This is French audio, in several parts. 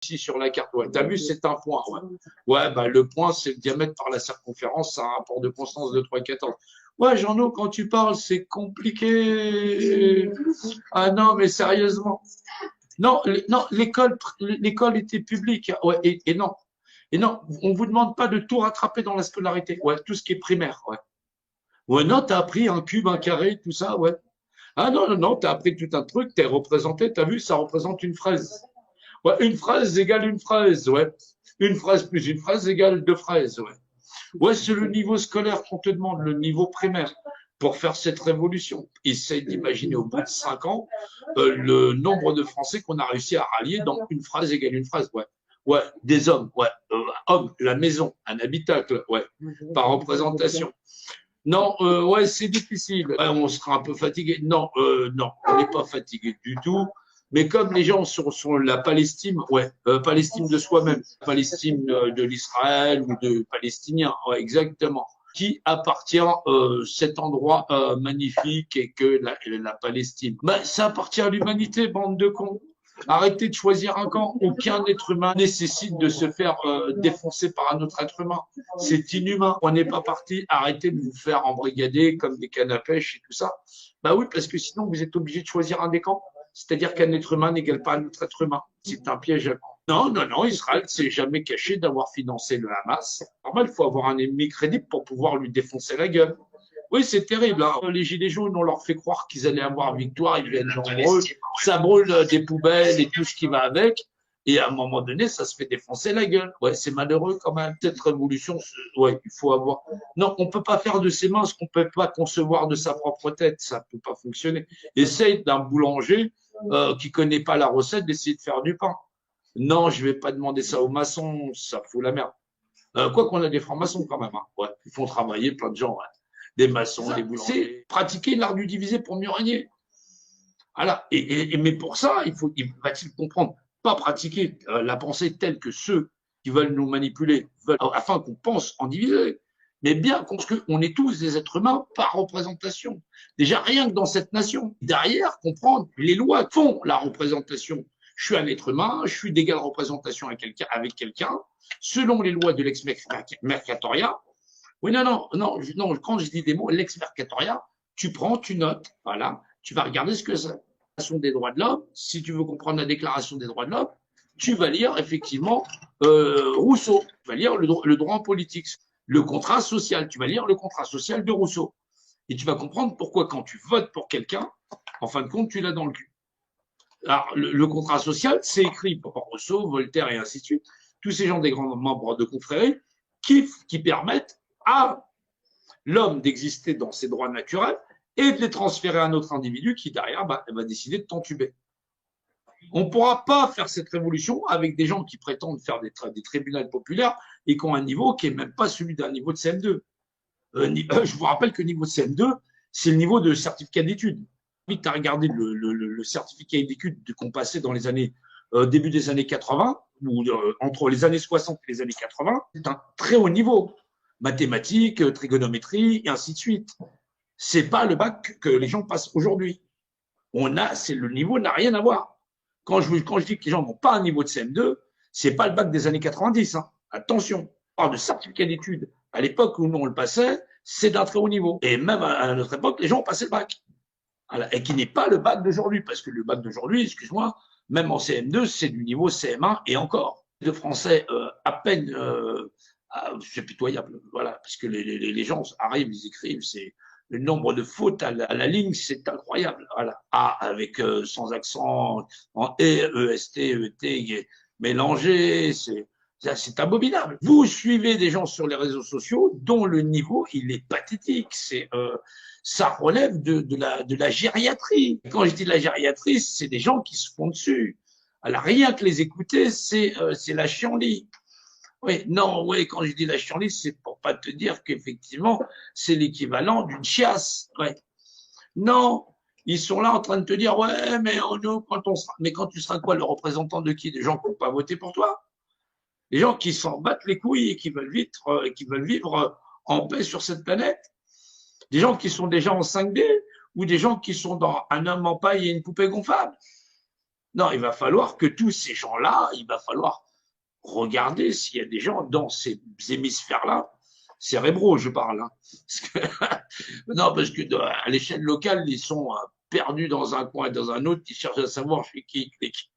ici sur la carte. Ouais, t'as vu, c'est un point. Ouais, ouais bah, le point, c'est le diamètre par la circonférence, c'est un rapport de constance de 3,14. Ouais, Jean-No, quand tu parles, c'est compliqué. Ah non, mais sérieusement. Non, non, l'école était publique. Ouais, et non. Et non, on vous demande pas de tout rattraper dans la scolarité. Ouais, tout ce qui est primaire. Ouais. Ouais, non, t'as appris un cube, un carré, tout ça. Ouais. Ah non, non, non, t'as appris tout un truc, t'es représenté, t'as vu, ça représente une fraise. Ouais, une fraise égale une fraise, ouais. Une fraise plus une fraise égale deux fraises, ouais. Ouais, c'est le niveau scolaire qu'on te demande, le niveau primaire, pour faire cette révolution. Essaye d'imaginer au bout de 5 ans le nombre de Français qu'on a réussi à rallier dans une phrase égale une phrase, ouais. Ouais, des hommes, ouais. Hommes, la maison, un habitacle, ouais. Par représentation. Non, ouais, c'est difficile. Ouais, on sera un peu fatigué. Non, non, on n'est pas fatigué du tout. Mais comme les gens sont la Palestine, ouais, Palestine de soi-même, Palestine de l'Israël ou de Palestiniens, ouais, exactement. Qui appartient cet endroit magnifique et que la Palestine. Ben, ça appartient à l'humanité, bande de cons. Arrêtez de choisir un camp. Aucun être humain nécessite de se faire défoncer par un autre être humain. C'est inhumain. On n'est pas parti. Arrêtez de vous faire embrigader comme des cannes à pêche et tout ça. Bah oui, parce que sinon vous êtes obligé de choisir un des camps. C'est-à-dire qu'un être humain n'égale pas un autre être humain. C'est un piège à camp. Non, non, non, Israël s'est jamais caché d'avoir financé le Hamas. Normal, il faut avoir un ennemi crédible pour pouvoir lui défoncer la gueule. Oui, c'est terrible. Hein. Les Gilets jaunes, on leur fait croire qu'ils allaient avoir victoire, ils viennent nombreux, ça brûle des poubelles et tout ce qui va avec. Et à un moment donné, ça se fait défoncer la gueule. Ouais, c'est malheureux quand même. Cette révolution, ouais, il faut avoir. Non, on peut pas faire de ses mains ce qu'on peut pas concevoir de sa propre tête. Ça peut pas fonctionner. Essaye d'un boulanger qui connaît pas la recette d'essayer de faire du pain. Non, je vais pas demander ça aux maçons, ça fout la merde. Quoi qu'on a des francs-maçons quand même. Hein. Ouais, ils font travailler plein de gens. Ouais. Des maçons, des boulangers. C'est pratiquer l'art du diviser pour mieux régner. Voilà. Mais pour ça, il va-t-il comprendre, pas pratiquer la pensée telle que ceux qui veulent nous manipuler veulent, afin qu'on pense en diviser. Mais bien qu'on est tous des êtres humains par représentation. Déjà, rien que dans cette nation. Derrière, comprendre les lois font la représentation. Je suis un être humain, je suis d'égale représentation avec quelqu'un, selon les lois de l'ex-mercatoria. Oui, non, non, non, non, quand je dis des mots, l'ex-mercatoria, tu prends, tu notes, voilà, tu vas regarder ce que c'est. La Déclaration des droits de l'homme, si tu veux comprendre la Déclaration des droits de l'homme, tu vas lire effectivement Rousseau, tu vas lire le droit en politique, le contrat social, tu vas lire le contrat social de Rousseau. Et tu vas comprendre pourquoi quand tu votes pour quelqu'un, en fin de compte, tu l'as dans le cul. Alors, le contrat social, c'est écrit par Rousseau, Voltaire et ainsi de suite, tous ces gens des grands membres de confréries qui permettent à l'homme d'exister dans ses droits naturels et de les transférer à un autre individu qui, derrière, va décider de t'entuber. On ne pourra pas faire cette révolution avec des gens qui prétendent faire des tribunaux populaires et qui ont un niveau qui n'est même pas celui d'un niveau de CM2. Je vous rappelle que le niveau de CM2, c'est le niveau de certificat d'études. Tu as regardé le certificat d'études qu'on passait dans les années, début des années 80, ou entre les années 60 et les années 80, c'est un très haut niveau. Mathématiques, trigonométrie, et ainsi de suite. C'est pas le bac que les gens passent aujourd'hui. Le niveau n'a rien à voir. Quand je dis que les gens n'ont pas un niveau de CM2, c'est pas le bac des années 90. Hein. Attention, on parle de certificat d'études. À l'époque où nous on le passait, c'est d'un très haut niveau. Et même à notre époque, les gens ont passé le bac. Voilà. Et qui n'est pas le bac d'aujourd'hui, parce que le bac d'aujourd'hui, excuse-moi, même en CM2, c'est du niveau CM1 et encore. De français à peine c'est pitoyable, voilà, parce que les gens arrivent, ils écrivent, c'est le nombre de fautes à la ligne, c'est incroyable, voilà. A avec sans accent, en EST, ET mélangé, c'est abominable. Vous suivez des gens sur les réseaux sociaux dont le niveau, il est pathétique, ça relève de la gériatrie. Quand je dis de la gériatrie, c'est des gens qui se font dessus. Alors rien que les écouter, c'est la chienlit. Oui, non, oui, quand je dis la chienlit, c'est pour pas te dire qu'effectivement, c'est l'équivalent d'une chiasse. Ouais. Non, ils sont là en train de te dire, ouais, mais quand tu seras quoi, le représentant de qui? Des gens qui n'ont pas voté pour toi? Des gens qui s'en battent les couilles et qui veulent vivre en paix sur cette planète? Des gens qui sont déjà en 5D ou des gens qui sont dans un homme en paille et une poupée gonflable? Non, il va falloir que tous ces gens-là, il va falloir regarder s'il y a des gens dans ces hémisphères-là, cérébraux, je parle. Hein. Parce que, non, parce que à l'échelle locale, ils sont perdus dans un coin et dans un autre, ils cherchent à savoir chez qui ils cliquent.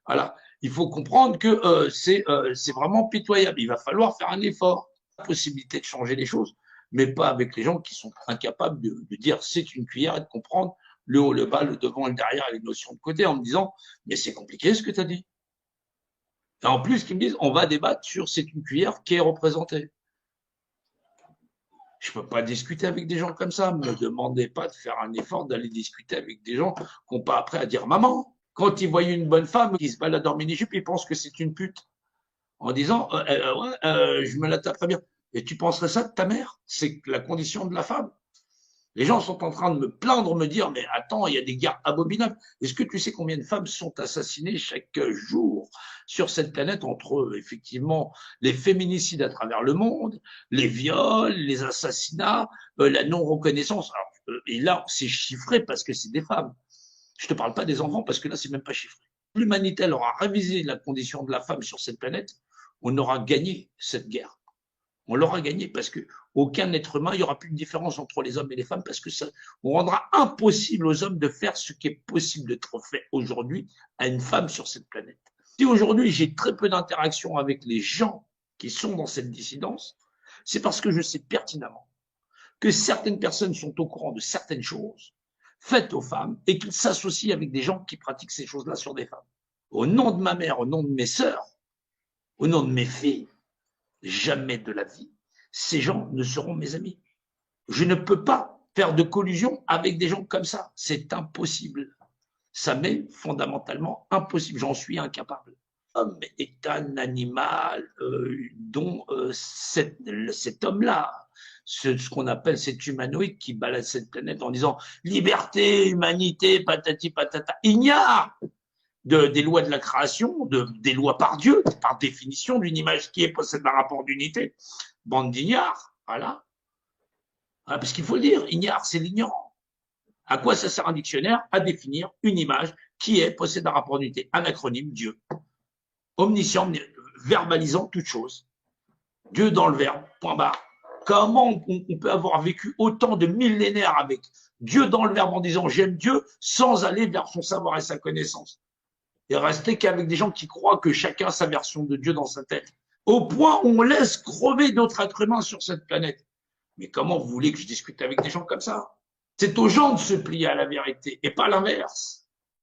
Voilà. Il faut comprendre que c'est vraiment pitoyable. Il va falloir faire un effort. La possibilité de changer les choses, mais pas avec les gens qui sont incapables de dire c'est une cuillère et de comprendre le haut, le bas, le devant, le derrière et les notions de côté en me disant mais c'est compliqué ce que tu as dit. Et en plus, qu'ils me disent on va débattre sur c'est une cuillère qui est représentée. Je ne peux pas discuter avec des gens comme ça. Ne me demandez pas de faire un effort d'aller discuter avec des gens qui n'ont pas après à dire maman. Quand ils voient une bonne femme qui se balade en mini-jupe, ils pensent que c'est une pute. En disant ouais, je me la taperais bien. Et tu penserais ça de ta mère? C'est la condition de la femme. Les gens sont en train de me plaindre, me dire mais attends, il y a des guerres abominables. Est-ce que tu sais combien de femmes sont assassinées chaque jour sur cette planète entre effectivement les féminicides à travers le monde, les viols, les assassinats, la non-reconnaissance. Et là, c'est chiffré parce que c'est des femmes. Je te parle pas des enfants parce que là, c'est même pas chiffré. L'humanité elle aura révisé la condition de la femme sur cette planète, on aura gagné cette guerre. On l'aura gagné parce que aucun être humain, il n'y aura plus de différence entre les hommes et les femmes parce que ça, on rendra impossible aux hommes de faire ce qui est possible d'être fait aujourd'hui à une femme sur cette planète. Si aujourd'hui j'ai très peu d'interaction avec les gens qui sont dans cette dissidence, c'est parce que je sais pertinemment que certaines personnes sont au courant de certaines choses faites aux femmes et qu'ils s'associent avec des gens qui pratiquent ces choses-là sur des femmes. Au nom de ma mère, au nom de mes sœurs, au nom de mes filles, jamais de la vie, ces gens ne seront mes amis. Je ne peux pas faire de collusion avec des gens comme ça. C'est impossible. Ça m'est fondamentalement impossible. J'en suis incapable. L'homme est un animal dont cet homme-là, ce qu'on appelle cet humanoïde qui balade cette planète en disant liberté, humanité, patati patata, ignare des lois de la création, des lois par Dieu, par définition, d'une image qui est possède un rapport d'unité. Bande d'ignares, voilà. Parce qu'il faut le dire, ignare, c'est l'ignorant. À quoi ça sert un dictionnaire? À définir une image qui est possède un rapport d'unité. Un acronyme, Dieu. Omniscient, verbalisant toute chose. Dieu dans le verbe, point barre. Comment on peut avoir vécu autant de millénaires avec Dieu dans le verbe en disant j'aime Dieu sans aller vers son savoir et sa connaissance? Et rester qu'avec des gens qui croient que chacun a sa version de Dieu dans sa tête. Au point où on laisse crever d'autres êtres humains sur cette planète. Mais comment vous voulez que je discute avec des gens comme ça? C'est aux gens de se plier à la vérité et pas l'inverse.